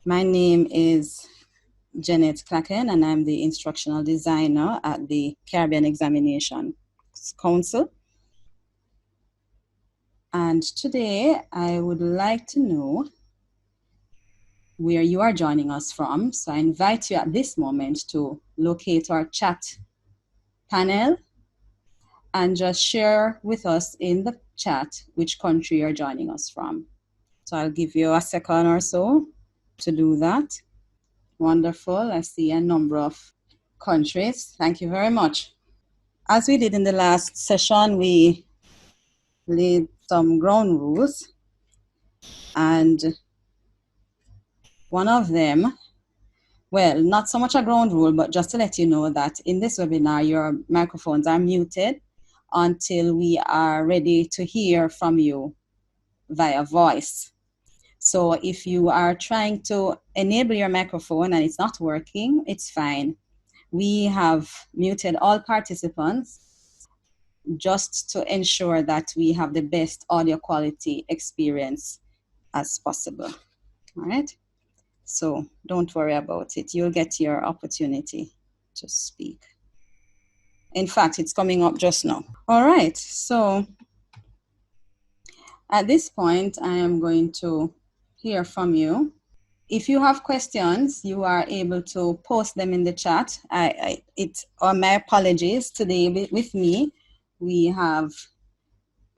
My name is Janet Clacken, and I'm the instructional designer at the Caribbean Examination Council. And today I would like to know where you are joining us from. So I invite you at this moment to locate our chat panel and just share with us in the chat which country you're joining us from. So I'll give you a second or so to do that. Wonderful. I see a number of countries. Thank you very much. As we did in the last session, we laid some ground rules, and one of them, well, not so much a ground rule, but just to let you know that in this webinar, your microphones are muted until we are ready to hear from you via voice. So if you are trying to enable your microphone and it's not working, it's fine. We have muted all participants just to ensure that we have the best audio quality experience as possible. All right? So don't worry about it. You'll get your opportunity to speak. In fact, it's coming up just now. All right. So at this point, I am going to hear from you. If you have questions, you are able to post them in the chat. My apologies. Today with me, we have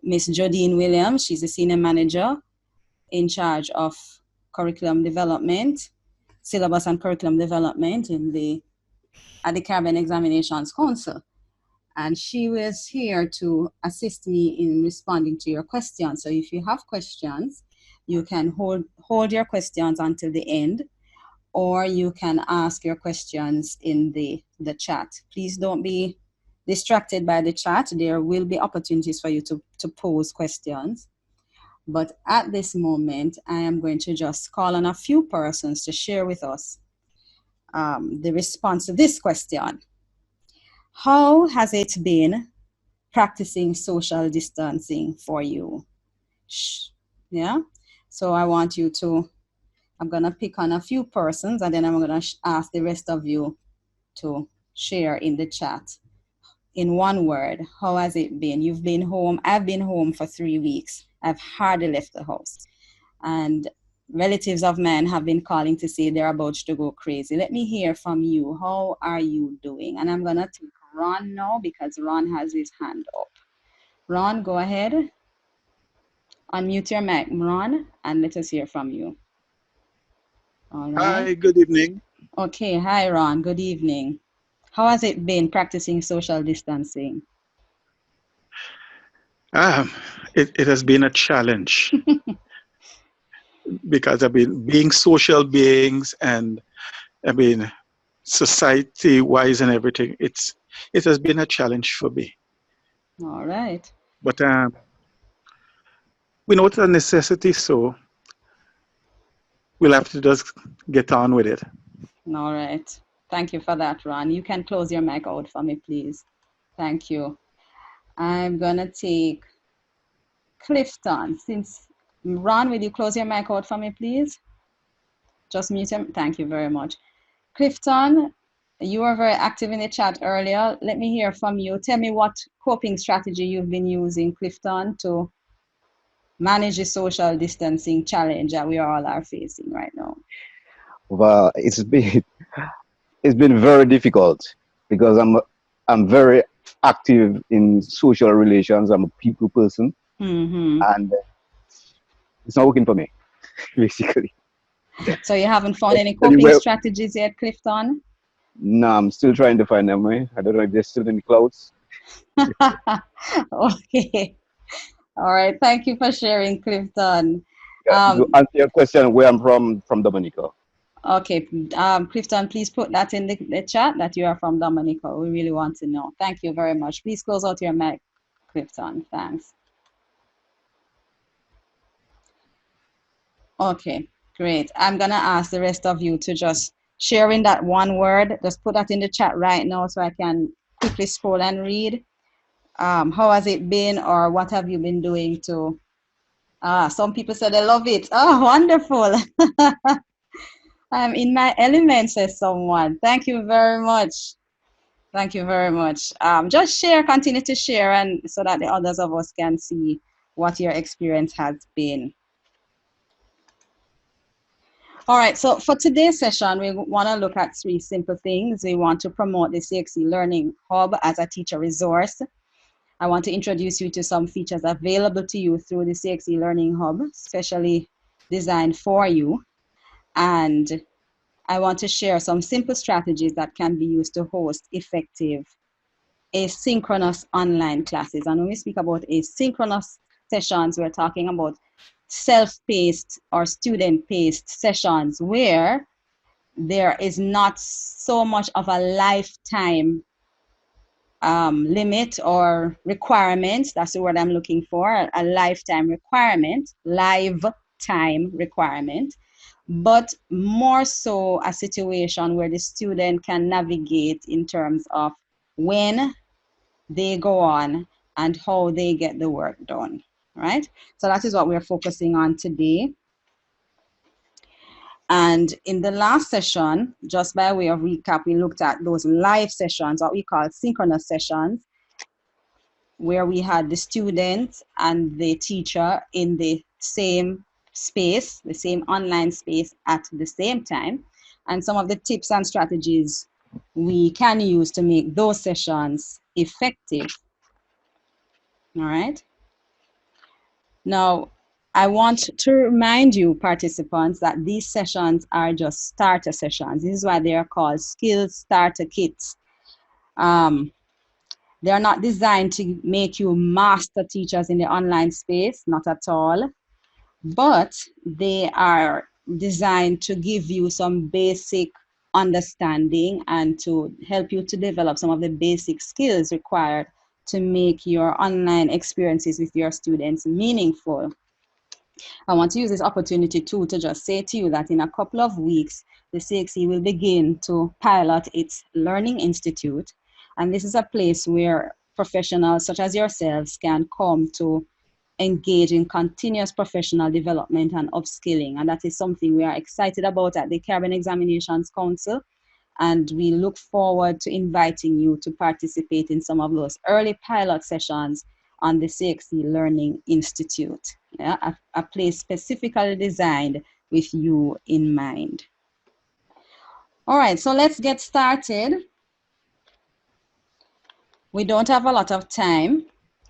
Miss Jodine Williams. She's the senior manager in charge of curriculum development, syllabus and curriculum development at the Caribbean Examinations Council. And she was here to assist me in responding to your questions. So if you have questions, you can hold your questions until the end, or you can ask your questions in the chat. Please don't be distracted by the chat. There will be opportunities for you to pose questions. But at this moment, I am going to just call on a few persons to share with us the response to this question. How has it been practicing social distancing for you? Yeah. So I want you to, I'm going to pick on a few persons, and then I'm going to ask the rest of you to share in the chat. In one word, how has it been? You've been home. I've been home for 3 weeks. I've hardly left the house. And relatives of mine have been calling to say they're about to go crazy. Let me hear from you. How are you doing? And I'm going to take Ron now because Ron has his hand up. Ron, go ahead. Unmute your mic, Ron, and let us hear from you. All right. Hi, good evening. Okay. Hi, Ron. Good evening. How has it been practicing social distancing? It has been a challenge because I've been being social beings, and I mean society-wise and everything. It has been a challenge for me. All right. But we know it's a necessity, so we'll have to just get on with it. All right. Thank you for that, Ron. You can close your mic out for me, please. Thank you. I'm going to take Clifton. Since Ron, will you close your mic out for me, please? Just mute him. Thank you very much. Clifton, you were very active in the chat earlier. Let me hear from you. Tell me what coping strategy you've been using, Clifton, to manage the social distancing challenge that we all are facing right now. Well, it's been very difficult because I'm very active in social relations. I'm a people person, and it's not working for me, basically. So you haven't found any coping strategies yet, Clifton? No, I'm still trying to find them. I don't know if they're still in the clouds. Okay. All right. Thank you for sharing, Clifton. To answer your question, where I'm from Dominica. Okay. Clifton, please put that in the chat that you are from Dominica. We really want to know. Thank you very much. Please close out your mic, Clifton. Thanks. Okay, great. I'm going to ask the rest of you to just share in that one word. Just put that in the chat right now so I can quickly scroll and read. How has it been, or what have you been doing to... some people said they love it. Oh, wonderful. I'm in my element, says someone. Thank you very much. Thank you very much. Just share, continue to share, and so that the others of us can see what your experience has been. All right, so for today's session, we want to look at 3 simple things. We want to promote the CXC Learning Hub as a teacher resource. I want to introduce you to some features available to you through the CXC Learning Hub, specially designed for you. And I want to share some simple strategies that can be used to host effective asynchronous online classes. And when we speak about asynchronous sessions, we're talking about self-paced or student-paced sessions where there is not so much of a lifetime limit or requirement. That's the word I'm looking for, a lifetime requirement, lifetime requirement, but more so a situation where the student can navigate in terms of when they go on and how they get the work done, right? So that is what we're focusing on today. And in the last session, just by way of recap, we looked at those live sessions, what we call synchronous sessions, where we had the student and the teacher in the same space, the same online space at the same time, and some of the tips and strategies we can use to make those sessions effective. All right. Now, I want to remind you, participants, that these sessions are just starter sessions. This is why they are called skills starter kits. They are not designed to make you master teachers in the online space, not at all. But they are designed to give you some basic understanding and to help you to develop some of the basic skills required to make your online experiences with your students meaningful. I want to use this opportunity too to just say to you that in a couple of weeks, the CXC will begin to pilot its Learning Institute. And this is a place where professionals such as yourselves can come to engage in continuous professional development and upskilling. And that is something we are excited about at the Caribbean Examinations Council. And we look forward to inviting you to participate in some of those early pilot sessions on the CXC Learning Institute, yeah, a place specifically designed with you in mind. All right, so let's get started. We don't have a lot of time.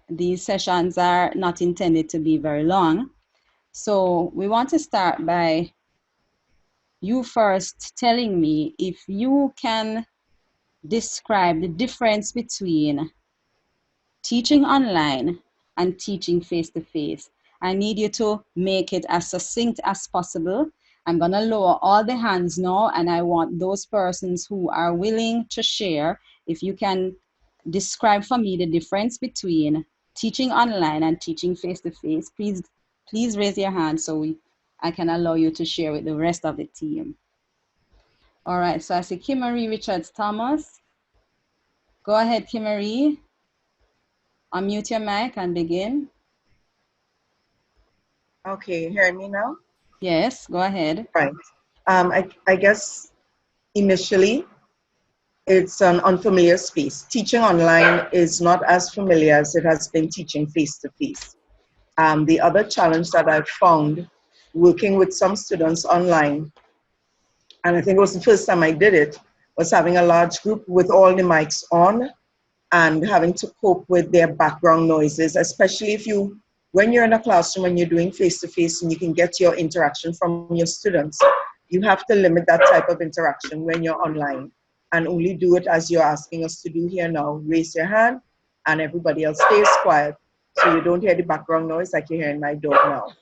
These sessions are not intended to be very long. So we want to start by you first telling me if you can describe the difference between teaching online and teaching face-to-face. I need you to make it as succinct as possible. I'm going to lower all the hands now, and I want those persons who are willing to share, if you can describe for me the difference between teaching online and teaching face-to-face, please raise your hand so I can allow you to share with the rest of the team. All right, so I see Kimmery Richards-Thomas. Go ahead, Kimmery. Unmute your mic and begin. Okay, hearing me now? Yes, go ahead. Right. I guess initially it's an unfamiliar space. Teaching online is not as familiar as it has been teaching face-to-face. The other challenge that I've found working with some students online, and I think it was the first time I did it, was having a large group with all the mics on and having to cope with their background noises, especially when you're in a classroom and you're doing face-to-face and you can get your interaction from your students, you have to limit that type of interaction when you're online and only do it as you're asking us to do here now. Raise your hand and everybody else stays quiet so you don't hear the background noise like you're hearing my dog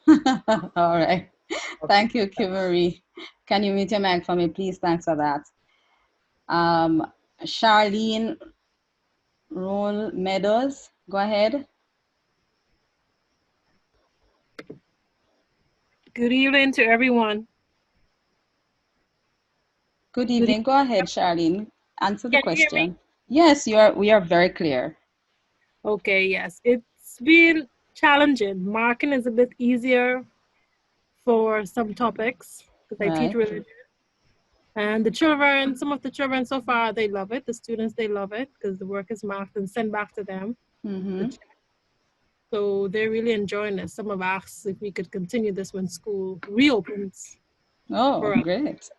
now. All right. Okay. Thank you, Kimmery. Can you mute your mic for me, please? Thanks for that. Charlene Roll Meadows, go ahead. Good evening to everyone. Good evening. Go ahead, Charlene. Answer the question. Can you hear me? Yes, we are very clear. Okay, yes. It's been challenging. Marking is a bit easier for some topics because I teach religion. And the children, some of the children so far, they love it. The students, they love it because the work is marked and sent back to them. Mm-hmm. So they're really enjoying it. Some have asked if we could continue this when school reopens. Oh, great.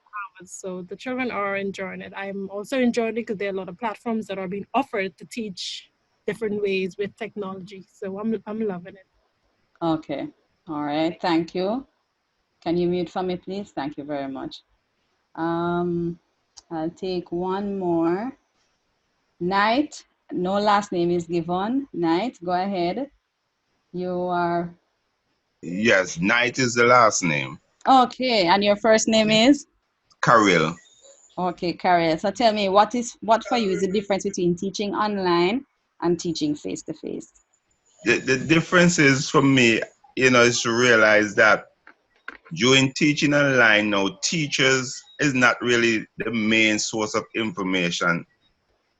So the children are enjoying it. I'm also enjoying it because there are a lot of platforms that are being offered to teach different ways with technology. So I'm loving it. Okay. All right. Thank you. Can you mute for me, please? Thank you very much. I'll take one more. Knight. No last name is given. Knight, go ahead. You are. Yes, Knight is the last name. Okay. And your first name is? Caril. Okay, Carrie. So tell me, what for you is the difference between teaching online and teaching face to face? The difference is for me, is to realize that during teaching online now, teachers is not really the main source of information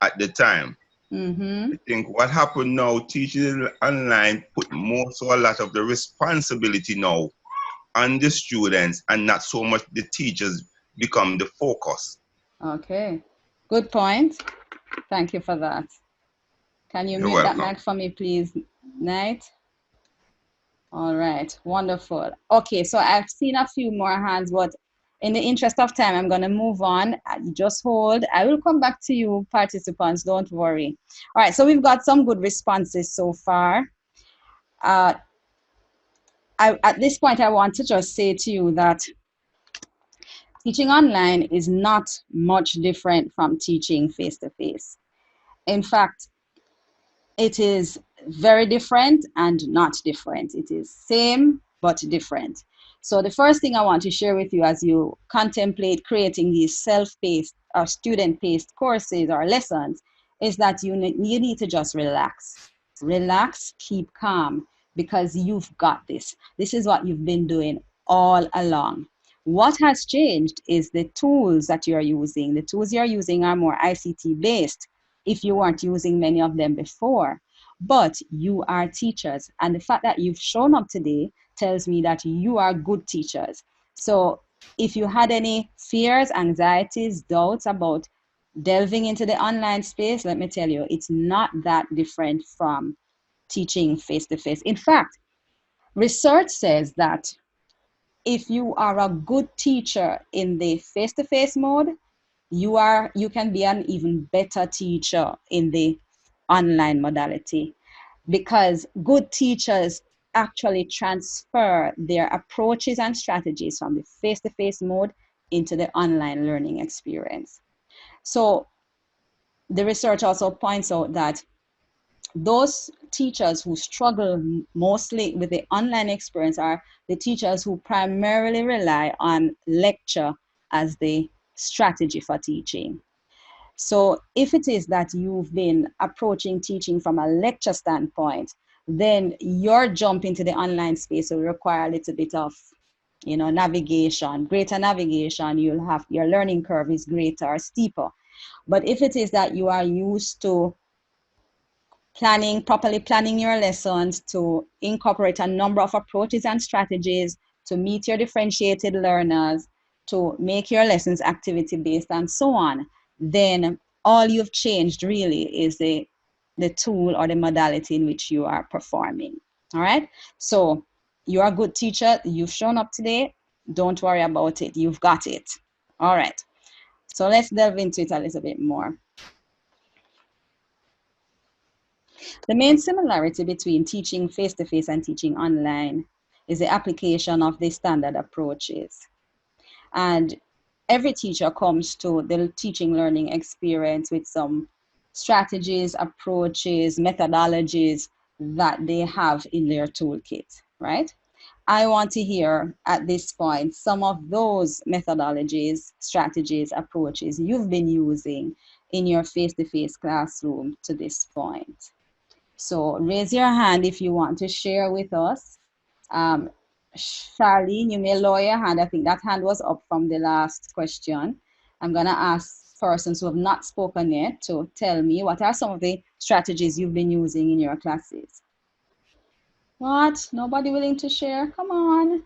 at the time. Mm-hmm. I think what happened now, teaching online put a lot of the responsibility now on the students and not so much the teachers become the focus. Okay, good point. Thank you for that. Can you You're mute that welcome. mic for me, please, Knight? All right, wonderful. Okay, so I've seen a few more hands, but in the interest of time, I'm going to move on. Just hold. I will come back to you, participants. Don't worry. All right, so we've got some good responses so far. At this point, I want to just say to you that teaching online is not much different from teaching face-to-face. In fact, it is very different and not different. It is same but different. So the first thing I want to share with you as you contemplate creating these self-paced or student-paced courses or lessons is that you need to just relax. Relax, keep calm, because you've got this. This is what you've been doing all along. What has changed is the tools that you're using. The tools you're using are more ICT based if you weren't using many of them before. But you are teachers. And the fact that you've shown up today tells me that you are good teachers. So if you had any fears, anxieties, doubts about delving into the online space, let me tell you, it's not that different from teaching face-to-face. In fact, research says that if you are a good teacher in the face-to-face mode, you can be an even better teacher in the online modality, because good teachers actually transfer their approaches and strategies from the face-to-face mode into the online learning experience. So the research also points out that those teachers who struggle mostly with the online experience are the teachers who primarily rely on lecture as the strategy for teaching. So if it is that you've been approaching teaching from a lecture standpoint, then your jump into the online space will require a little bit of, navigation, greater navigation. You'll have, your learning curve is greater or steeper. But if it is that you are used to properly planning your lessons, to incorporate a number of approaches and strategies to meet your differentiated learners, to make your lessons activity-based and so on, then all you've changed really is the tool or the modality in which you are performing. All right? So you're a good teacher. You've shown up today. Don't worry about it. You've got it. All right. So let's delve into it a little bit more. The main similarity between teaching face-to-face and teaching online is the application of the standard approaches. And every teacher comes to the teaching learning experience with some strategies, approaches, methodologies that they have in their toolkit, right? I want to hear at this point some of those methodologies, strategies, approaches you've been using in your face-to-face classroom to this point. So raise your hand if you want to share with us. Charlene, you may lower your hand. I think that hand was up from the last question. I'm going to ask persons who have not spoken yet to tell me what are some of the strategies you've been using in your classes. What? Nobody willing to share? Come on.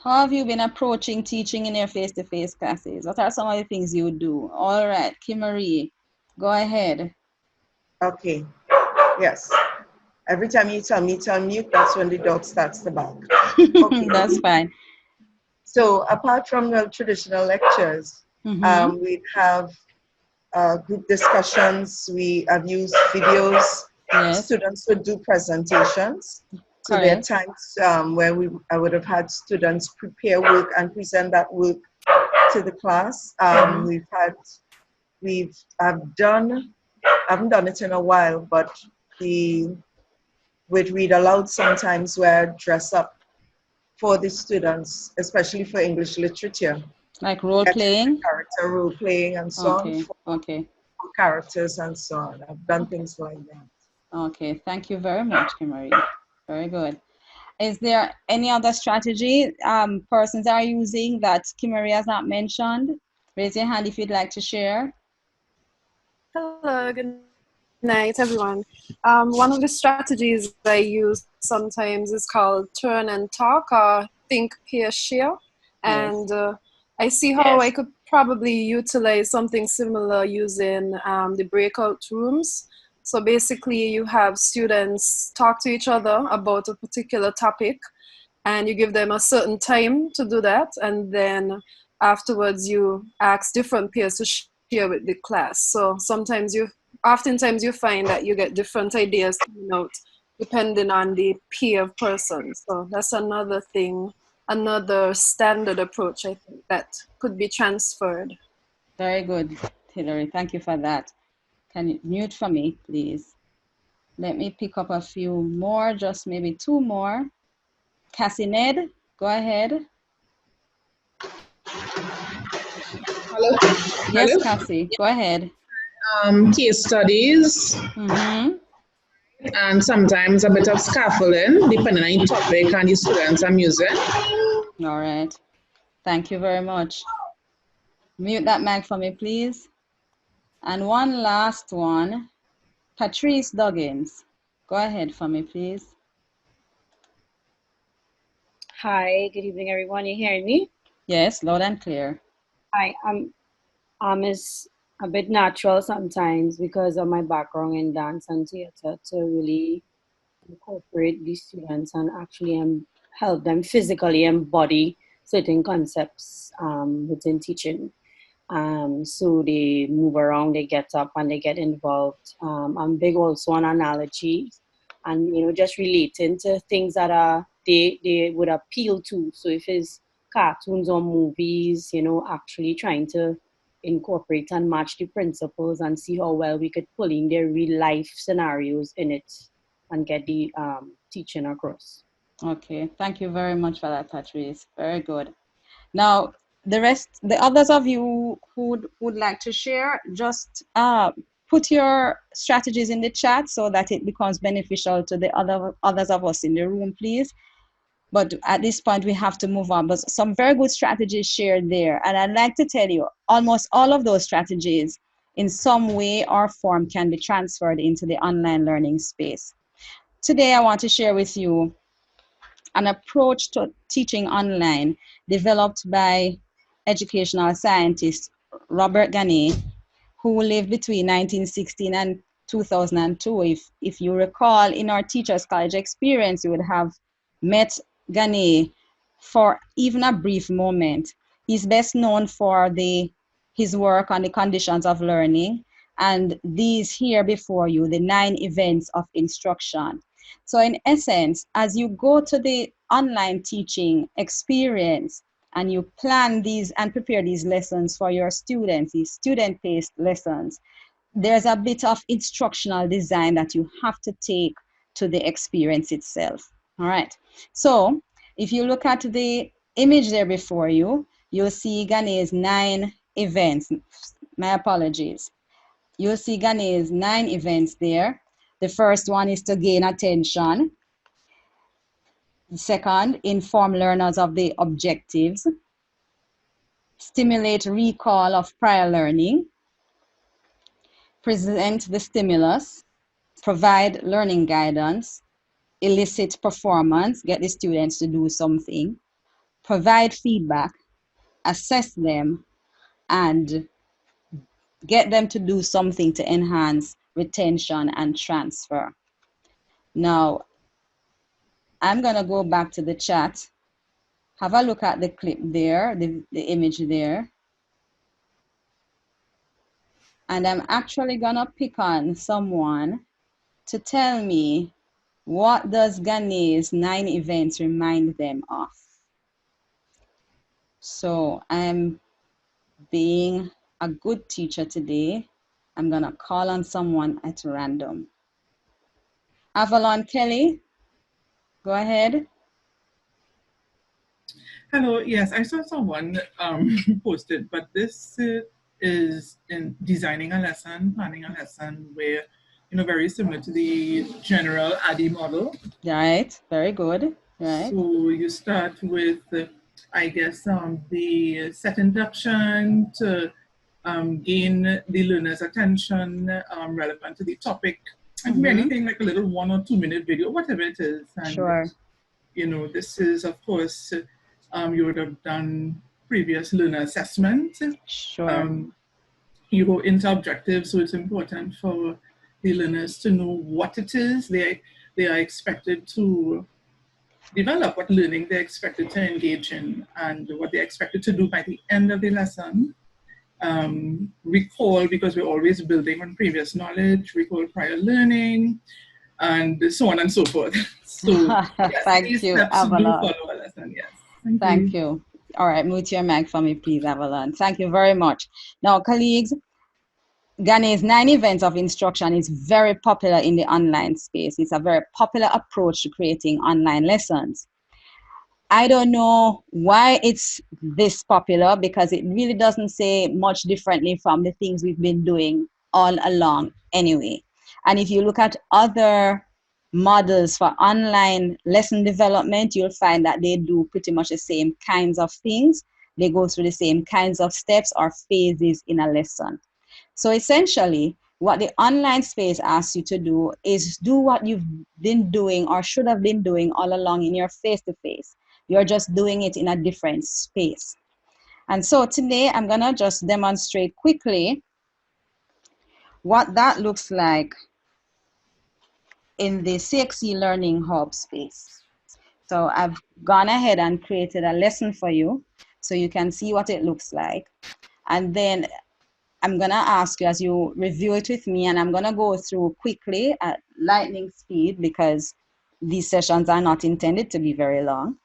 How have you been approaching teaching in your face-to-face classes? What are some of the things you do? All right, Kimmery, go ahead. Okay. Yes. Every time you tell me to unmute, that's when the dog starts to bark. Okay. That's fine. So apart from the traditional lectures, we have group discussions. We have used videos. Yes. Students would do presentations. So there are Correct. times where I would have had students prepare work and present that work to the class. I haven't done it in a while, but we'd read aloud sometimes where dress up for the students, especially for English literature. Like role playing? Character role playing and so on. Okay. For characters and so on. I've done things like that. Okay, thank you very much, Kimmery. Very good. Is there any other strategy persons are using that Kimmery has not mentioned? Raise your hand if you'd like to share. Hello, good night, everyone. One of the strategies I use sometimes is called turn and talk or think, peer, share. And I see how I could probably utilize something similar using the breakout rooms. So basically you have students talk to each other about a particular topic and you give them a certain time to do that. And then afterwards you ask different peers to share with the class. So oftentimes you find that you get different ideas coming out depending on the peer person. So that's another thing, another standard approach I think that could be transferred. Very good, Hillary. Thank you for that. Can you mute for me, please? Let me pick up a few more, just maybe two more. Cassie Ned, go ahead. Hello. Yes, Hello. Cassie, go ahead. Case studies, and sometimes a bit of scaffolding, depending on the topic and the students I'm using. All right. Thank you very much. Mute that mic for me, please. And one last one, Patrice Duggins. Go ahead for me, please. Hi, good evening, everyone. You hearing me? Yes, loud and clear. Hi, is a bit natural sometimes because of my background in dance and theater to really incorporate these students and actually help them physically embody certain concepts within teaching. So they move around, they get up and they get involved. I'm big also on analogies and, just relating to things that they would appeal to. So if it's cartoons or movies, actually trying to incorporate and match the principles and see how well we could pull in their real life scenarios in it and get the teaching across. Okay, thank you very much for that, Patrice. Very good. Now, the others of you who would like to share, just put your strategies in the chat so that it becomes beneficial to the others of us in the room, please. But at this point, we have to move on. But some very good strategies shared there. And I'd like to tell you, almost all of those strategies in some way or form can be transferred into the online learning space. Today, I want to share with you an approach to teaching online developed by educational scientist Robert Ganey, who lived between 1916 and 2002. If you recall, in our Teachers College experience, you would have met Ganey for even a brief moment. He's best known for his work on the conditions of learning, and these here before you, the 9 events of instruction. So in essence, as you go to the online teaching experience and you plan these and prepare these lessons for your students, these student-paced lessons, there's a bit of instructional design that you have to take to the experience itself. All right. So if you look at the image there before you, you'll see Ganey's 9 events. My apologies. You'll see Ganey's 9 events there. The first one is to gain attention. The second, inform learners of the objectives. Stimulate recall of prior learning. Present the stimulus. Provide learning guidance. Elicit performance, get the students to do something. provide feedback, assess them, and get them to do something to enhance retention and transfer. Now, I'm going to go back to the chat. Have a look at the clip there, the image there. And I'm actually going to pick on someone to tell me, what does Ghanai's 9 events remind them of? So I'm being a good teacher today. I'm going to call on someone at random. Avalon Kelly, go ahead. Hello, yes, I saw someone posted, but this is in designing a lesson, planning a lesson where, you know, very similar to the general ADDIE model. Right, very good. Right. So you start with, I guess, the set induction to gain the learner's attention relevant to the topic. And mm-hmm. anything like a little 1 or 2 minute video, whatever it is. And, sure. You know, this is, of course, you would have done previous learner assessment. Sure. You go into objectives, so it's important for the learners to know what it is they are expected to develop, what learning they're expected to engage in, and what they're expected to do by the end of the lesson. Recall, because we're always building on previous knowledge, recall prior learning, and so on and so forth. So, yes, thank you, Avalon. Do follow a lesson, yes. Thank you. All right, mute your mic for me, please, Avalon. Thank you very much. Now, colleagues, Ghanai's 9 events of instruction is very popular in the online space. It's a very popular approach to creating online lessons. I don't know why it's this popular, because it really doesn't say much differently from the things we've been doing all along anyway. And if you look at other models for online lesson development, you'll find that they do pretty much the same kinds of things. They go through the same kinds of steps or phases in a lesson. So essentially, what the online space asks you to do is do what you've been doing or should have been doing all along in your face-to-face. You're just doing it in a different space. And so today I'm going to just demonstrate quickly what that looks like in the CXC Learning Hub space. So I've gone ahead and created a lesson for you so you can see what it looks like. And then I'm going to ask you as you review it with me, and I'm going to go through quickly at lightning speed because these sessions are not intended to be very long.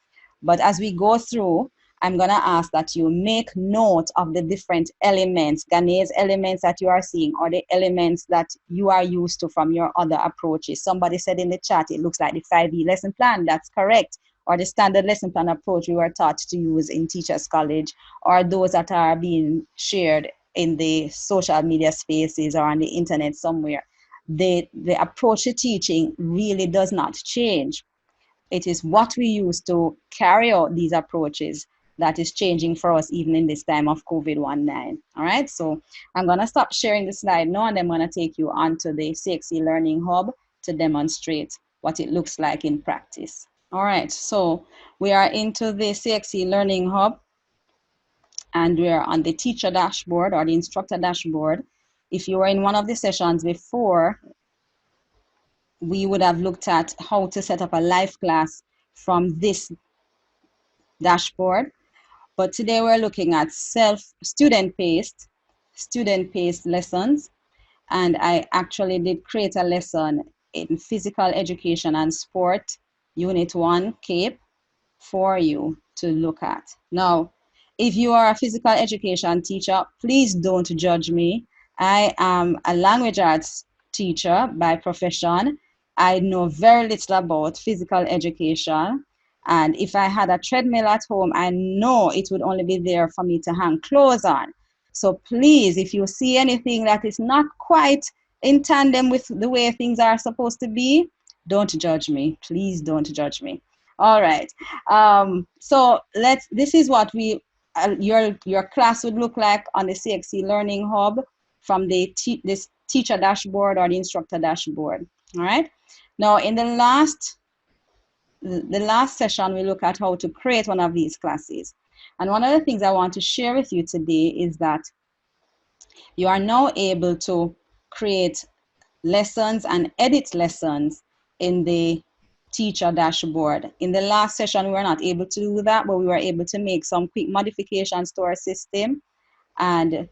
But as we go through, I'm going to ask that you make note of the different elements, Ghanai's elements that you are seeing, or the elements that you are used to from your other approaches. Somebody said in the chat, it looks like the 5E lesson plan. That's correct. Or the standard lesson plan approach we were taught to use in Teachers College, or those that are being shared in the social media spaces or on the internet somewhere. The approach to teaching really does not change. It is what we use to carry out these approaches that is changing for us even in this time of COVID-19. All right, so I'm going to stop sharing the slide now, and I'm going to take you onto the CXC Learning Hub to demonstrate what it looks like in practice. All right, so we are into the CXC Learning Hub, and we're on the teacher dashboard or the instructor dashboard. If you were in one of the sessions before, we would have looked at how to set up a live class from this dashboard. But today we're looking at student-paced lessons. And I actually did create a lesson in physical education and sport, Unit 1, CAPE, for you to look at. Now, if you are a physical education teacher, please don't judge me. I am a language arts teacher by profession. I know very little about physical education. And if I had a treadmill at home, I know it would only be there for me to hang clothes on. So please, if you see anything that is not quite in tandem with the way things are supposed to be, don't judge me. Please don't judge me. All right. So this is what your class would look like on the CXC Learning Hub from this teacher dashboard or the instructor dashboard. All right. Now, in the last the last session, we look at how to create one of these classes. And one of the things I want to share with you today is that you are now able to create lessons and edit lessons in the teacher dashboard. In the last session, we were not able to do that, but we were able to make some quick modifications to our system. And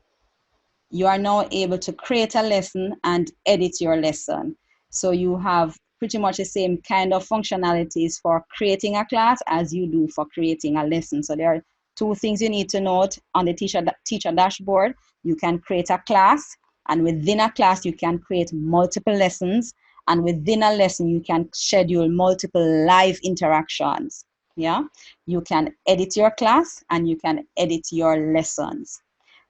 you are now able to create a lesson and edit your lesson. So you have pretty much the same kind of functionalities for creating a class as you do for creating a lesson. So there are two things you need to note on the teacher dashboard. You can create a class, and within a class, you can create multiple lessons. And within a lesson, you can schedule multiple live interactions. Yeah, you can edit your class and you can edit your lessons.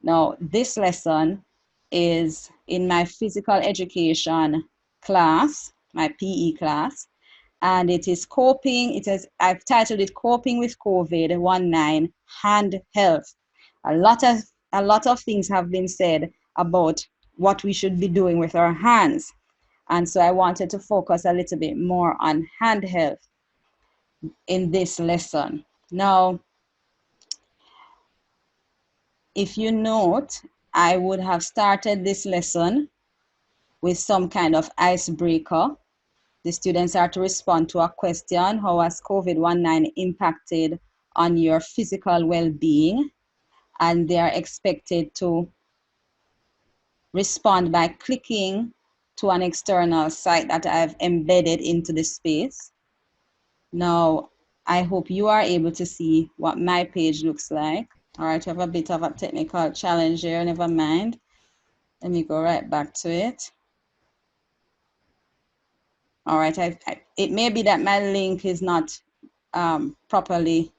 Now, this lesson is in my physical education class, my PE class, and it is coping. I've titled it "Coping with COVID-19 Hand Health." A lot of things have been said about what we should be doing with our hands, and so I wanted to focus a little bit more on hand health in this lesson. Now, if you note, I would have started this lesson with some kind of icebreaker. The students are to respond to a question: how has COVID-19 impacted on your physical well-being? And they are expected to respond by clicking to an external site that I've embedded into the space. Now, I hope you are able to see what my page looks like. All right, I have a bit of a technical challenge here, never mind. Let me go right back to it. All right, it may be that my link is not properly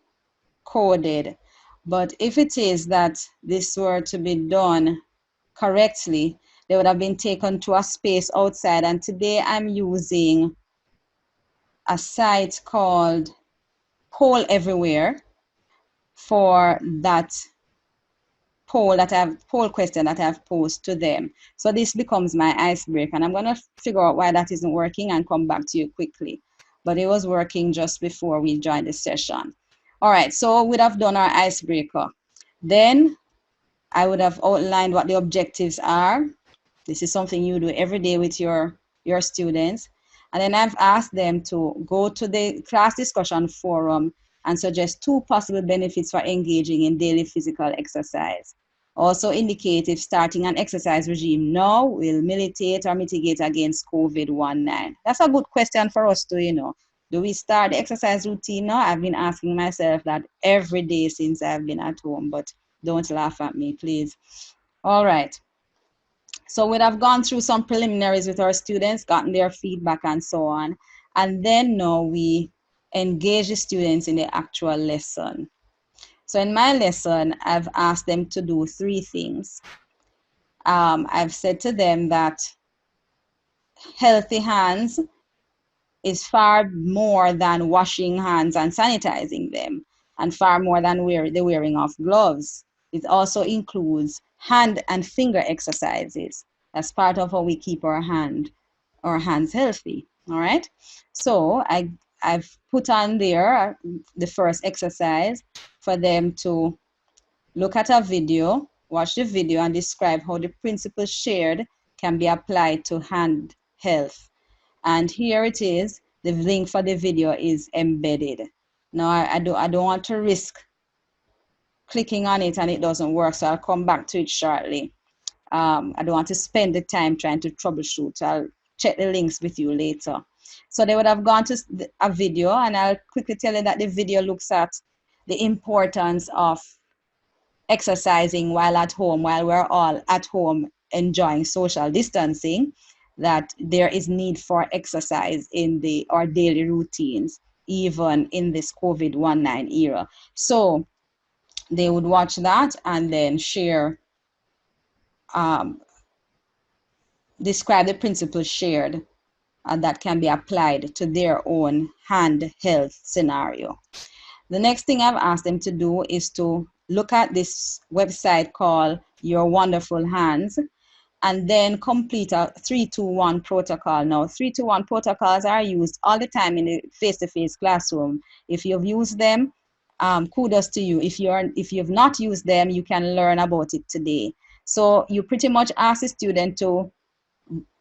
coded, but if it is that this were to be done correctly, they would have been taken to a space outside. And today I'm using a site called Poll Everywhere for that poll question that I've posed to them. So this becomes my icebreaker, and I'm going to figure out why that isn't working and come back to you quickly. But it was working just before we joined the session. All right, so we'd have done our icebreaker. Then I would have outlined what the objectives are. This is something you do every day with your students. And then I've asked them to go to the class discussion forum and suggest 2 possible benefits for engaging in daily physical exercise. Also indicate if starting an exercise regime now will militate or mitigate against COVID-19. That's a good question for us to, do we start the exercise routine now? I've been asking myself that every day since I've been at home, but don't laugh at me, please. All right. So we'd have gone through some preliminaries with our students, gotten their feedback and so on. And then now we engage the students in the actual lesson. So in my lesson, I've asked them to do 3 things. I've said to them that healthy hands is far more than washing hands and sanitizing them, and far more than the wearing of gloves. It also includes hand and finger exercises. That's part of how we keep our hands healthy. All right. So I've put on there the first exercise for them to look at a video, watch the video, and describe how the principles shared can be applied to hand health. And here it is. The link for the video is embedded. Now I don't want to risk clicking on it and it doesn't work, so I'll come back to it shortly. I don't want to spend the time trying to troubleshoot. I'll check the links with you later. So they would have gone to a video, and I'll quickly tell you that the video looks at the importance of exercising while at home, while we're all at home enjoying social distancing, that there is need for exercise in our daily routines, even in this COVID-19 era. So they would watch that and then share, describe the principles shared that can be applied to their own hand health scenario. The next thing I've asked them to do is to look at this website called Your Wonderful Hands. and then complete a 3-2-1 protocol. Now, 3-2-1 protocols are used all the time in the face-to-face classroom. If you've used them, kudos to you. If you've not used them, you can learn about it today. So you pretty much ask the student to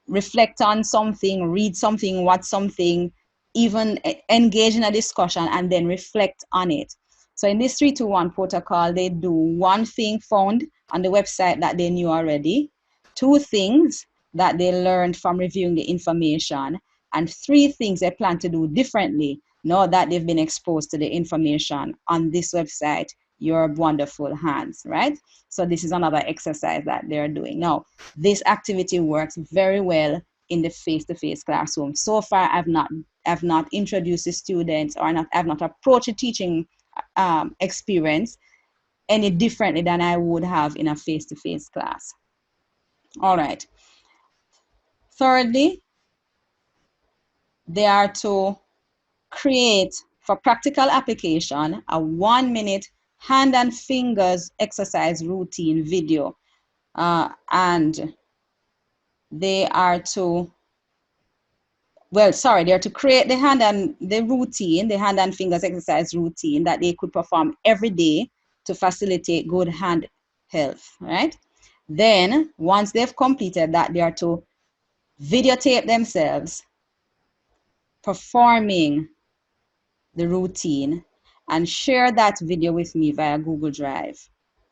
reflect on something, read something, watch something, even engage in a discussion, and then reflect on it. So in this 3-2-1 protocol, they do one thing found on the website that they knew already, 2 things that they learned from reviewing the information, and 3 things they plan to do differently now that they've been exposed to the information on this website, Your Wonderful Hands, right? So this is another exercise that they're doing. Now, this activity works very well in the face-to-face classroom. So far, I've not introduced the students, or I've not approached the teaching experience any differently than I would have in a face-to-face class. All right. Thirdly, they are to create, for practical application, a 1-minute hand and fingers exercise routine video. And they are to, they're to create the hand and fingers exercise routine that they could perform every day to facilitate good hand health, right? Then, once they've completed that, they are to videotape themselves performing the routine and share that video with me via Google Drive,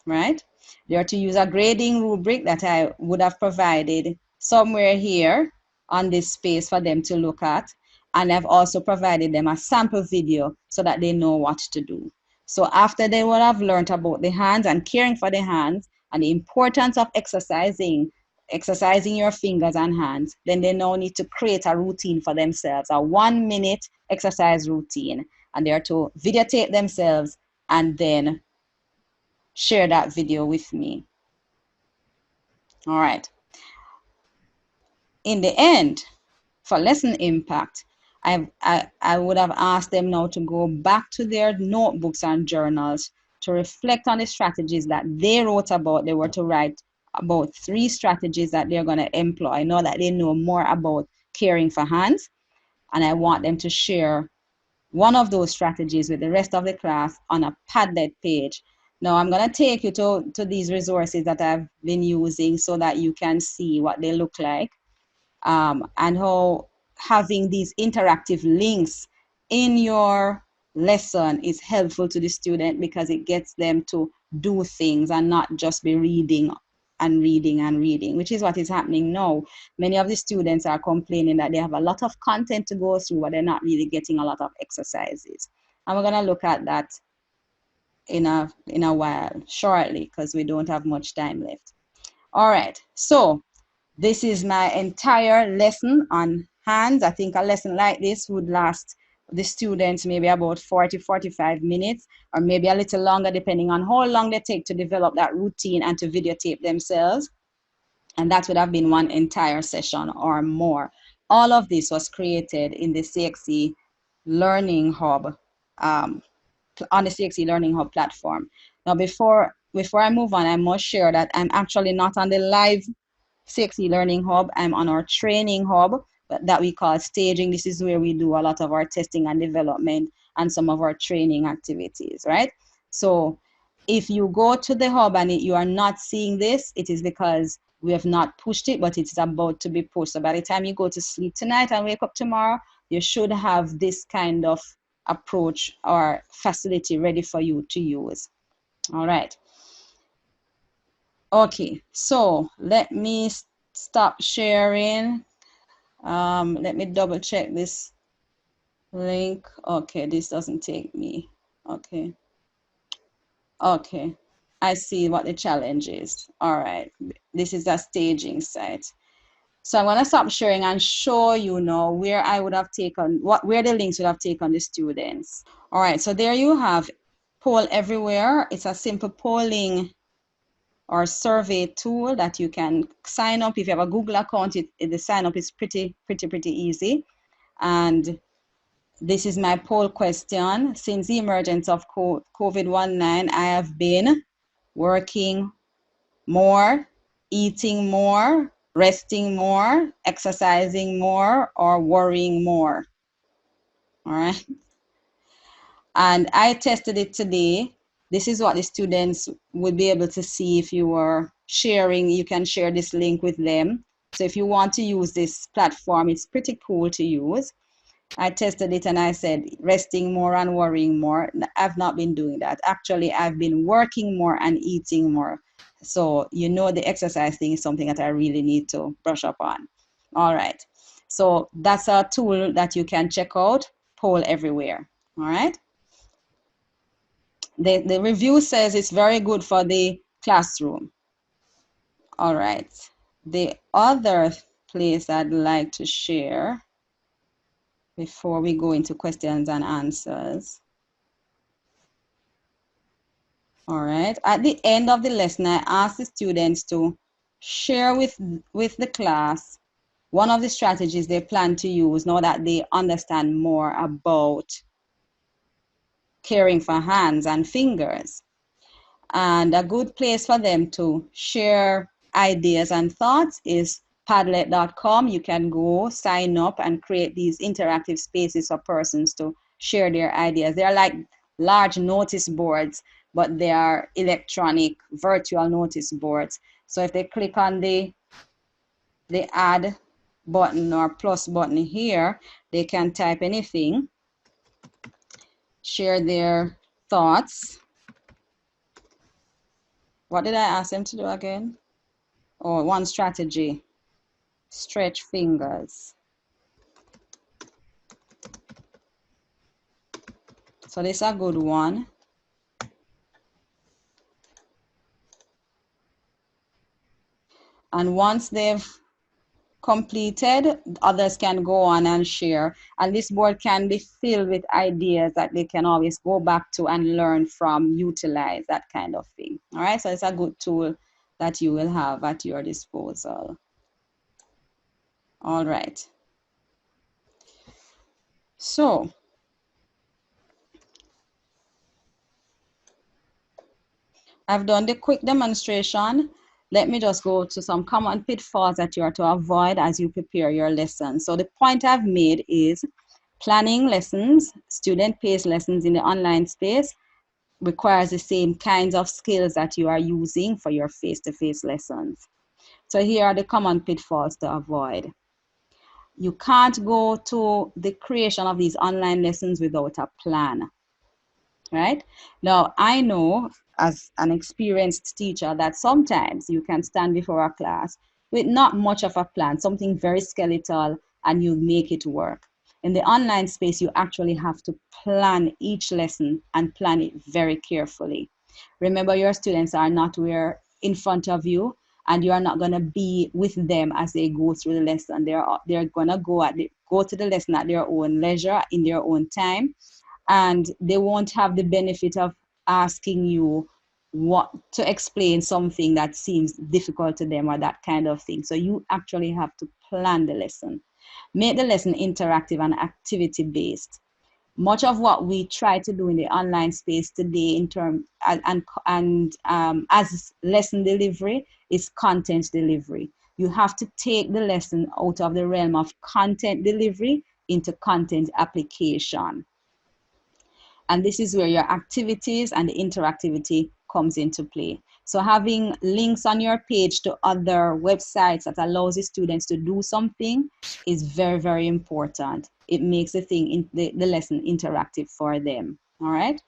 right? They are to use a grading rubric that I would have provided somewhere here on this space for them to look at. And I've also provided them a sample video so that they know what to do. So after they will have learned about the hands and caring for the hands and the importance of exercising your fingers and hands, then they now need to create a routine for themselves, a 1-minute exercise routine. And they are to videotape themselves and then share that video with me. All right. In the end, for lesson impact, I would have asked them now to go back to their notebooks and journals to reflect on the strategies that they wrote about. They were to write about 3 strategies that they're going to employ now that they know more about caring for hands. And I want them to share one of those strategies with the rest of the class on a Padlet page. Now, I'm going to take you to these resources that I've been using so that you can see what they look like, and how having these interactive links in your lesson is helpful to the student because it gets them to do things and not just be reading and reading and reading, which is what is happening now. Many of the students are complaining that they have a lot of content to go through, but they're not really getting a lot of exercises. And we're going to look at that in a while, shortly, because we don't have much time left. All right, so this is my entire lesson on hands. I think a lesson like this would last the students maybe about 40-45 minutes, or maybe a little longer, depending on how long they take to develop that routine and to videotape themselves. And that would have been one entire session or more. All of this was created in the CXC Learning Hub, on the CXC Learning Hub platform. Now, before I move on, I must share that I'm actually not on the live CXC Learning Hub. I'm on our training hub that we call staging. This is where we do a lot of our testing and development and some of our training activities, right? So if you go to the hub and you are not seeing this, it is because we have not pushed it, but it's about to be pushed. So by the time you go to sleep tonight and wake up tomorrow, you should have this kind of approach or facility ready for you to use. All right. Okay, so let me stop sharing. Let me double check this link. Okay, this doesn't take me. Okay. Okay, I see what the challenge is. All right, this is a staging site. So I'm gonna stop sharing and show you now where I would have taken, where the links would have taken the students. All right, so there you have Poll Everywhere. It's a simple polling or survey tool that you can sign up. If you have a Google account, the sign up is pretty easy. And this is my poll question. Since the emergence of COVID-19, I have been working more, eating more, resting more, exercising more, or worrying more. All right. And I tested it today. This is what the students would be able to see if you were sharing. You can share this link with them. So if you want to use this platform, it's pretty cool to use. I tested it and I said, resting more and worrying more. I've not been doing that. Actually, I've been working more and eating more. So, you know, the exercise thing is something that I really need to brush up on. All right. So that's a tool that you can check out, Poll Everywhere. All right. The review says it's very good for the classroom. All right. The other place I'd like to share before we go into questions and answers. All right. At the end of the lesson, I asked the students to share with the class one of the strategies they plan to use now that they understand more about caring for hands and fingers. And a good place for them to share ideas and thoughts is Padlet.com. You can go sign up and create these interactive spaces for persons to share their ideas. They're like large notice boards, but they are electronic virtual notice boards. So if they click on the add button or plus button here, they can type anything, share their thoughts. What did I ask them to do again? Oh, one strategy, stretch fingers. So this is a good one. And once they've completed, others can go on and share. And this board can be filled with ideas that they can always go back to and learn from, utilize, that kind of thing. All right, so it's a good tool that you will have at your disposal. All right. So I've done the quick demonstration. Let me just go to some common pitfalls that you are to avoid as you prepare your lesson. So the point I've made is planning lessons, student-paced lessons in the online space requires the same kinds of skills that you are using for your face-to-face lessons. So here are the common pitfalls to avoid. You can't go to the creation of these online lessons without a plan. Right? Now, I know as an experienced teacher that sometimes you can stand before a class with not much of a plan, something very skeletal, and you make it work. In the online space, you actually have to plan each lesson and plan it very carefully. Remember, your students are not in front of you, and you are not going to be with them as they go through the lesson. They're going to go to the lesson at their own leisure, in their own time, and they won't have the benefit of asking you what to explain something that seems difficult to them or that kind of thing. So you actually have to plan the lesson. Make the lesson interactive and activity-based. Much of what we try to do in the online space today as lesson delivery is content delivery. You have to take the lesson out of the realm of content delivery into content application. And this is where your activities and the interactivity comes into play. So having links on your page to other websites that allows the students to do something is very, very important. It makes the lesson interactive for them. All right.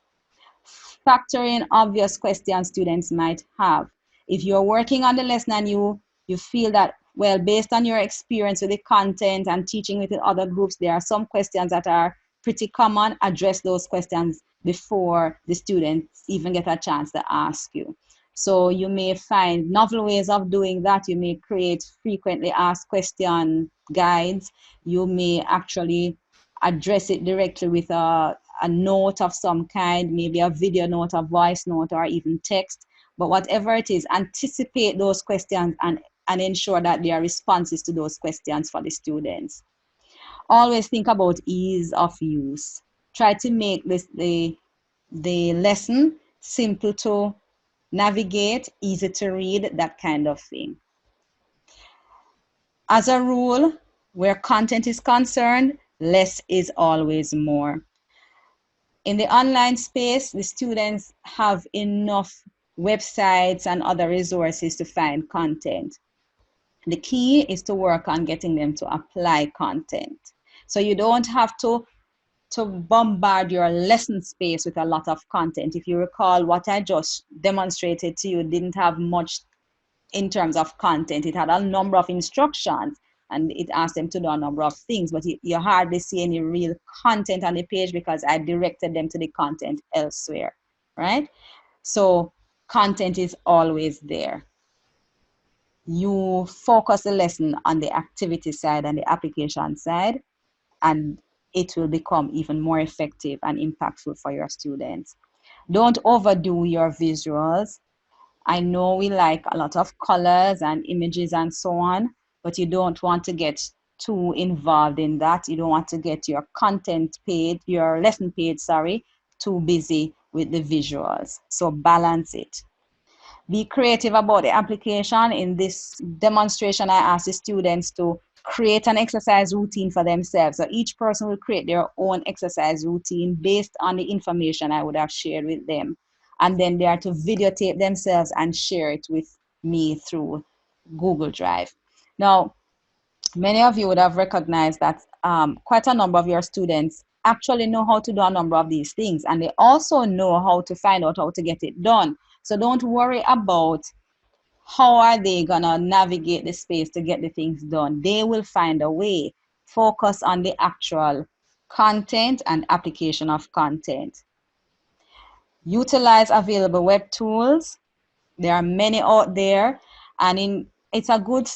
Factor in obvious questions students might have. If you're working on the lesson and you feel that, well, based on your experience with the content and teaching with the other groups, there are some questions that are pretty common, address those questions before the students even get a chance to ask you. So you may find novel ways of doing that. You may create frequently asked question guides. You may actually address it directly with a note of some kind, maybe a video note, a voice note, or even text. But whatever it is, anticipate those questions and ensure that there are responses to those questions for the students. Always think about ease of use. Try to make the lesson simple to navigate, easy to read, that kind of thing. As a rule, where content is concerned, less is always more. In the online space, the students have enough websites and other resources to find content. The key is to work on getting them to apply content. So you don't have to bombard your lesson space with a lot of content. If you recall, what I just demonstrated to you didn't have much in terms of content. It had a number of instructions and it asked them to do a number of things, but you hardly see any real content on the page because I directed them to the content elsewhere, right? So content is always there. You focus the lesson on the activity side and the application side, and it will become even more effective and impactful for your students. Don't overdo your visuals. I know we like a lot of colors and images and so on, but you don't want to get too involved in that. You don't want to get your content page, your lesson page, too busy with the visuals. So balance it. Be creative about the application. In this demonstration, I asked the students to create an exercise routine for themselves. So each person will create their own exercise routine based on the information I would have shared with them. And then they are to videotape themselves and share it with me through Google Drive. Now, many of you would have recognized that quite a number of your students actually know how to do a number of these things, and they also know how to find out how to get it done. So don't worry about how are they gonna navigate the space to get the things done. They will find a way. Focus on the actual content and application of content. Utilize available web tools. There are many out there, and it's a good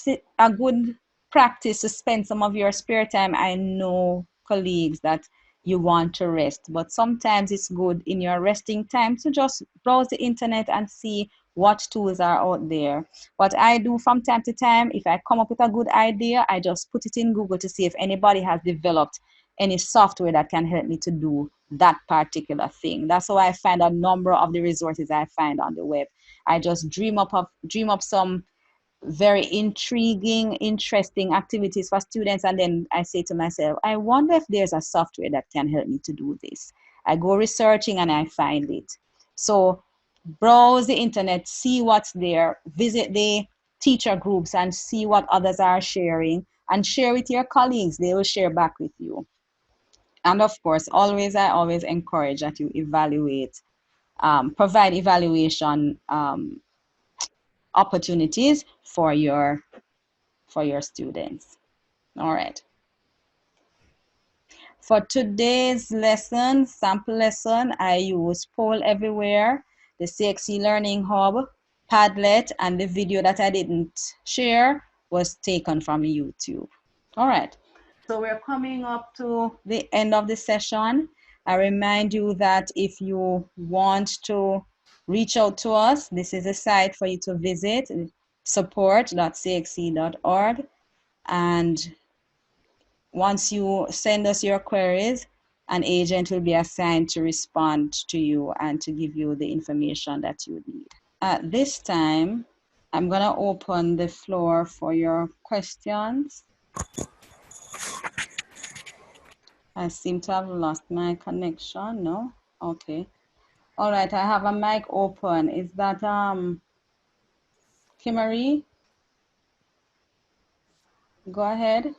practice to spend some of your spare time. I know colleagues that you want to rest, but sometimes it's good in your resting time to just browse the internet and see what tools are out there. What I do from time to time, if I come up with a good idea, I just put it in Google to see if anybody has developed any software that can help me to do that particular thing. That's how I find a number of the resources I find on the web. I just dream up some very intriguing, interesting activities for students, and then I say to myself, I wonder if there's a software that can help me to do this. I go researching and I find it. So browse the internet, see what's there, visit the teacher groups and see what others are sharing, and share with your colleagues. They will share back with you. And of course, I always encourage that you evaluate, provide evaluation opportunities for your students. All right. For today's lesson, sample lesson, I use Poll Everywhere, the CXC Learning Hub, Padlet, and the video that I didn't share was taken from YouTube. All right. So we're coming up to the end of the session. I remind you that if you want to reach out to us, this is a site for you to visit, support.cxc.org. And once you send us your queries, an agent will be assigned to respond to you and to give you the information that you need. At this time, I'm going to open the floor for your questions. I seem to have lost my connection. No? Okay. All right, I have a mic open. Is that Kimmery? Go ahead.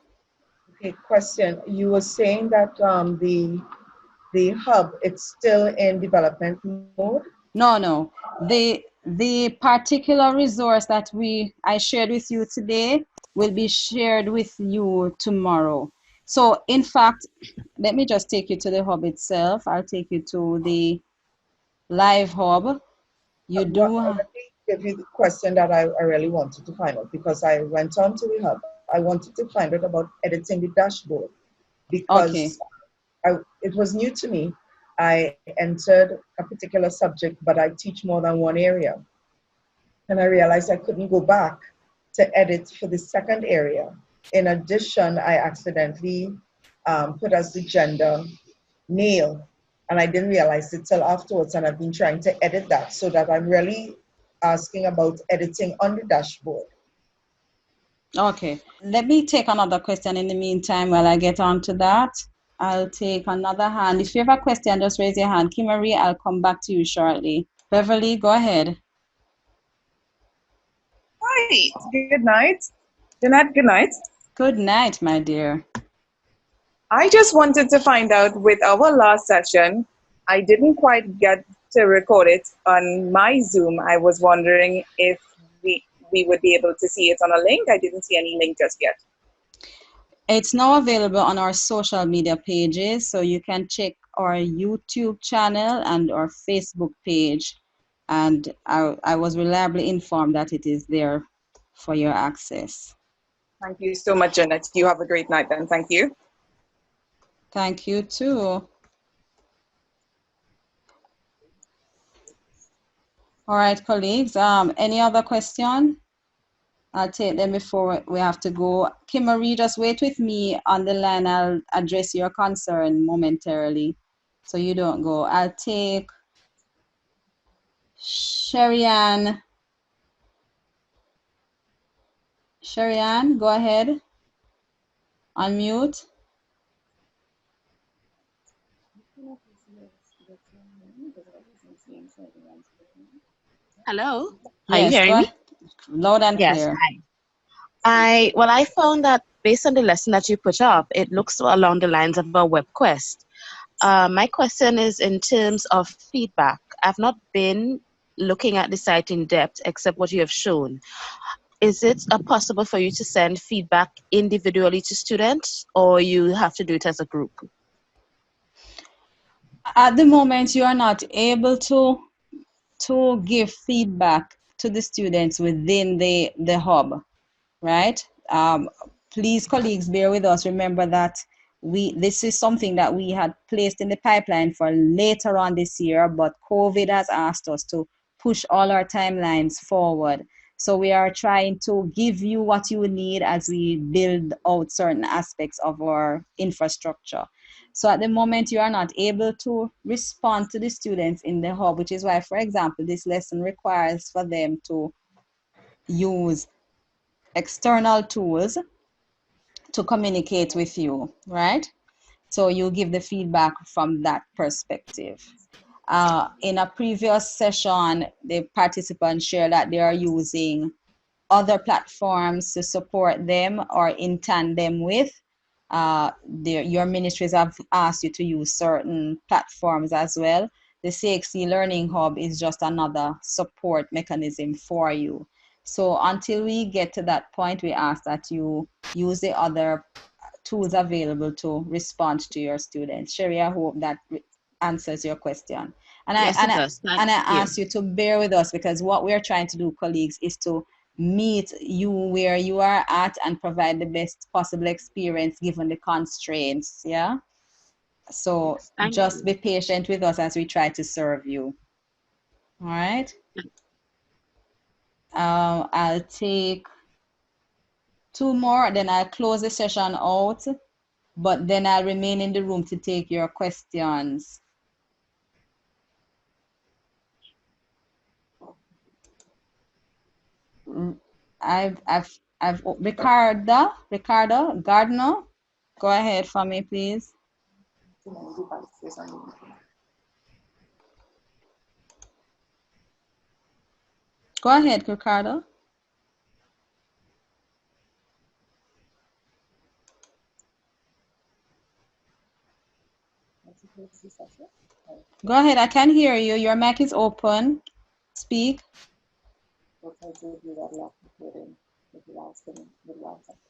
Okay, question. You were saying that the hub, it's still in development mode? No. The particular resource that I shared with you today will be shared with you tomorrow. So in fact, let me just take you to the hub itself. I'll take you to the live hub. You do. Let me give you the question that I really wanted to find out, because I went on to the hub. I wanted to find out about editing the dashboard, because it was new to me. I entered a particular subject, but I teach more than one area. And I realized I couldn't go back to edit for the second area. In addition, I accidentally put as the gender male, and I didn't realize it till afterwards, and I've been trying to edit that, so that I'm really asking about editing on the dashboard. Okay, let me take another question in the meantime while I get on to that. I'll take another hand. If you have a question, just raise your hand. Kimari, I'll come back to you shortly. Beverly, go ahead. Hi, good night. Jeanette, good night. Good night, my dear. I just wanted to find out with our last session, I didn't quite get to record it on my Zoom. I was wondering if we would be able to see it on a link. I didn't see any link just yet. It's now available on our social media pages, so you can check our YouTube channel and our Facebook page. And I was reliably informed that it is there for your access. Thank you so much, Jeanette. You have a great night then. Thank you. Thank you too. All right, colleagues, any other question? I'll take them before we have to go. Kimari, just wait with me on the line. I'll address your concern momentarily so you don't go. I'll take Sherry-Ann. Sherry-Ann, go ahead. Unmute. Hello, are you Yes, hearing go me? ahead. Loud and Yes. clear. I found that based on the lesson that you put up, it looks along the lines of a web quest. My question is in terms of feedback. I've not been looking at the site in depth except what you have shown. Is it possible for you to send feedback individually to students, or you have to do it as a group? At the moment, you are not able to give feedback to the students within the hub, right? Please, colleagues, bear with us. Remember that this is something that we had placed in the pipeline for later on this year, but COVID has asked us to push all our timelines forward. So we are trying to give you what you need as we build out certain aspects of our infrastructure. So at the moment, you are not able to respond to the students in the hub, which is why, for example, this lesson requires for them to use external tools to communicate with you, right? So you give the feedback from that perspective. In a previous session, the participants share that they are using other platforms to support them or in tandem with. Your ministries have asked you to use certain platforms as well. The CXC Learning Hub is just another support mechanism for you. So until we get to that point, we ask that you use the other tools available to respond to your students. Sherry, I hope that answers your question. And Yes, it does. Thank I you. ask you to bear with us because what we're trying to do, colleagues, is to meet you where you are at and provide the best possible experience given the constraints. Yeah. So just be patient with us as we try to serve you. All right. I'll take two more, then I'll close the session out, but then I'll remain in the room to take your questions. I've Ricardo Gardner, go ahead for me, please. Go ahead, Ricardo. Go ahead, I can hear you. Your mic is open. Speak.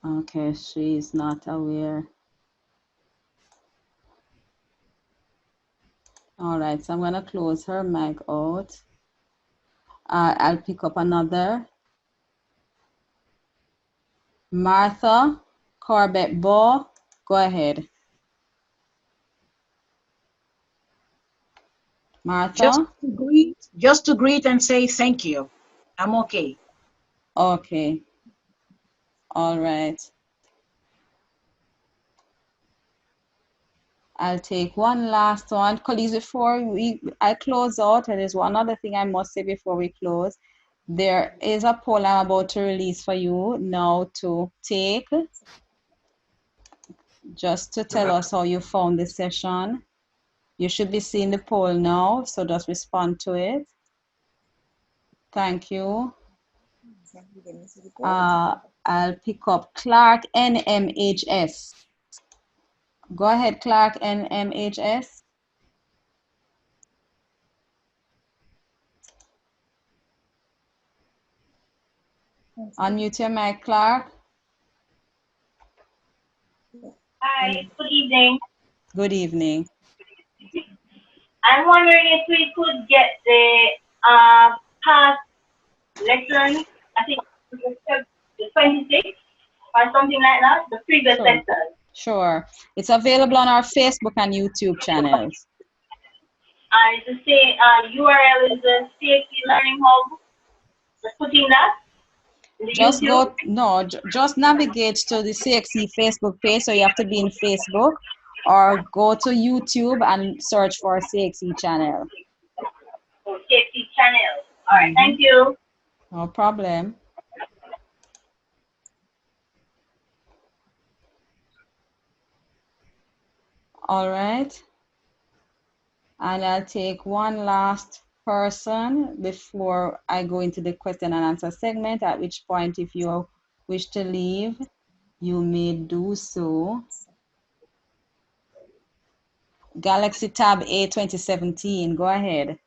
Okay, she's not aware. All right, so I'm gonna close her mic out. I'll pick up another. Martha Corbett-Baugh, go ahead. Martha? Just to greet and say thank you. I'm okay. Okay. All right. I'll take one last one. Colleagues, before I close out, and there's one other thing I must say before we close. There is a poll I'm about to release for you now to take, just to tell us how you found the session. You should be seeing the poll now, so just respond to it. Thank you. I'll pick up Clark NMHS. Go ahead, Clark NMHS. Unmute your mic, Clark. Hi, good evening. Good evening. I'm wondering if we could get the past lesson, I think the 26th or something like that, the previous lesson. Sure. It's available on our Facebook and YouTube channels. And the same URL is the CXC Learning Hub. Just putting that in the Just YouTube. just navigate to the CXC Facebook page, so you have to be in Facebook, or go to YouTube and search for CXC channel. Oh, CXC channel. All right, thank you. No problem. All right. And I'll take one last person before I go into the question and answer segment, at which point, if you wish to leave, you may do so. Galaxy Tab A 2017, go ahead.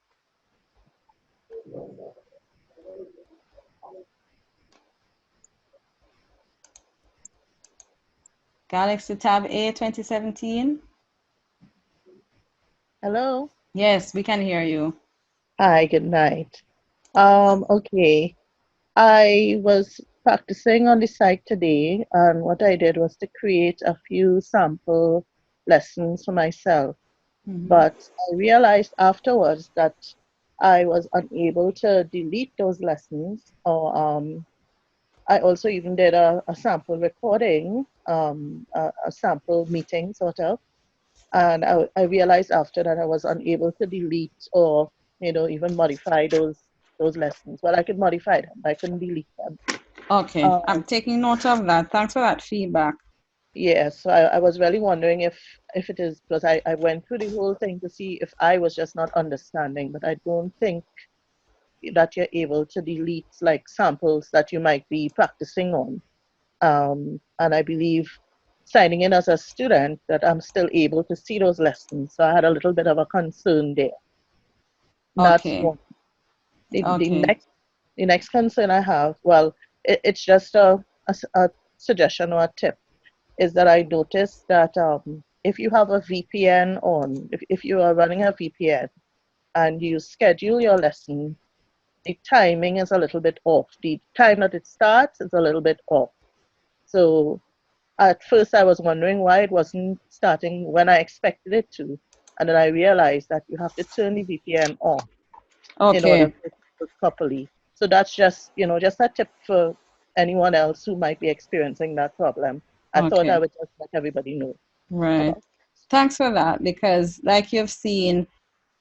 Galaxy Tab A 2017. Hello? Yes, we can hear you. Hi, good night. Okay. I was practicing on the site today, and what I did was to create a few sample lessons for myself. But I realized afterwards that I was unable to delete those lessons, or I also even did a sample recording, a sample meeting sort of. And I realized after that I was unable to delete or, even modify those lessons. Well, I could modify them, but I couldn't delete them. Okay, I'm taking note of that. Thanks for that feedback. Yeah, so I was really wondering if it is, because I went through the whole thing to see if I was just not understanding, but I don't think that you're able to delete like samples that you might be practicing on. And I believe signing in as a student that I'm still able to see those lessons. So I had a little bit of a concern there. That's one. The next concern I have, well, it's just a suggestion or a tip, is that I noticed that if you have a VPN on, if you are running a VPN and you schedule your lesson, the timing is a little bit off. The time that it starts is a little bit off. So at first I was wondering why it wasn't starting when I expected it to. And then I realized that you have to turn the VPN off in order for it to work properly. So that's just, just a tip for anyone else who might be experiencing that problem. I thought I would just let everybody know. Right. Thanks for that, because like you've seen,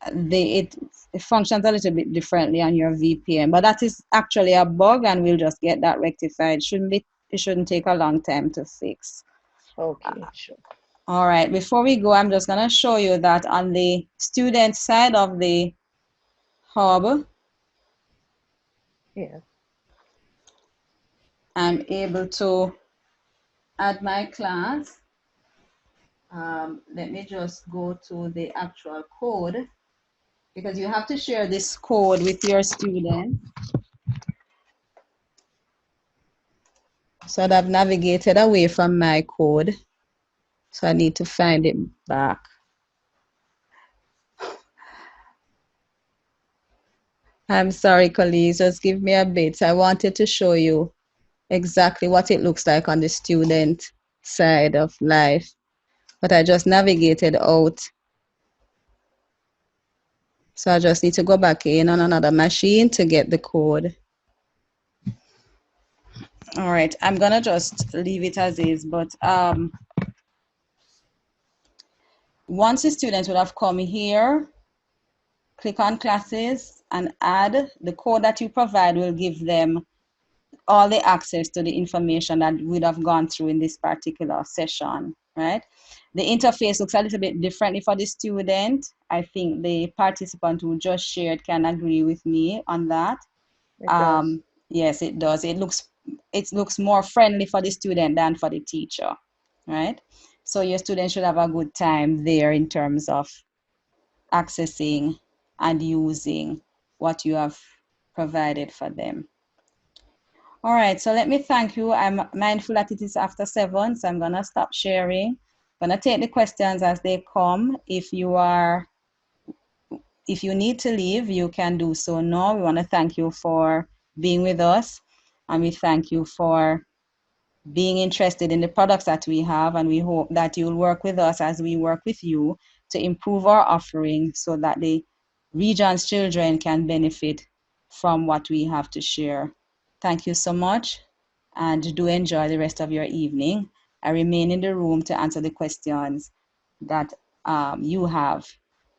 it functions a little bit differently on your VPN, but that is actually a bug, and we'll just get that rectified. It shouldn't take a long time to fix. Okay, sure. All right, before we go, I'm just going to show you that on the student side of the hub, I'm able to add my class. Let me just go to the actual code, because you have to share this code with your student. So I've navigated away from my code. So I need to find it back. I'm sorry, colleagues, just give me a bit. I wanted to show you exactly what it looks like on the student side of life, but I just navigated out. So I just need to go back in on another machine to get the code. All right, I'm gonna just leave it as is, but once the students would have come here, click on classes and add. The code that you provide will give them all the access to the information that would have gone through in this particular session, right? The interface looks a little bit differently for the student. I think the participant who just shared can agree with me on that. Yes, it does. It looks more friendly for the student than for the teacher, right? So your student should have a good time there in terms of accessing and using what you have provided for them. All right, so let me thank you. I'm mindful that it is after 7, so I'm gonna stop sharing. I'm gonna take the questions as they come. If you need to leave, you can do so now. We wanna thank you for being with us, and we thank you for being interested in the products that we have, and we hope that you'll work with us as we work with you to improve our offering so that the region's children can benefit from what we have to share. Thank you so much, and do enjoy the rest of your evening. I remain in the room to answer the questions that you have.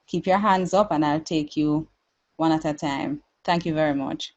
Keep your hands up and I'll take you one at a time. Thank you very much.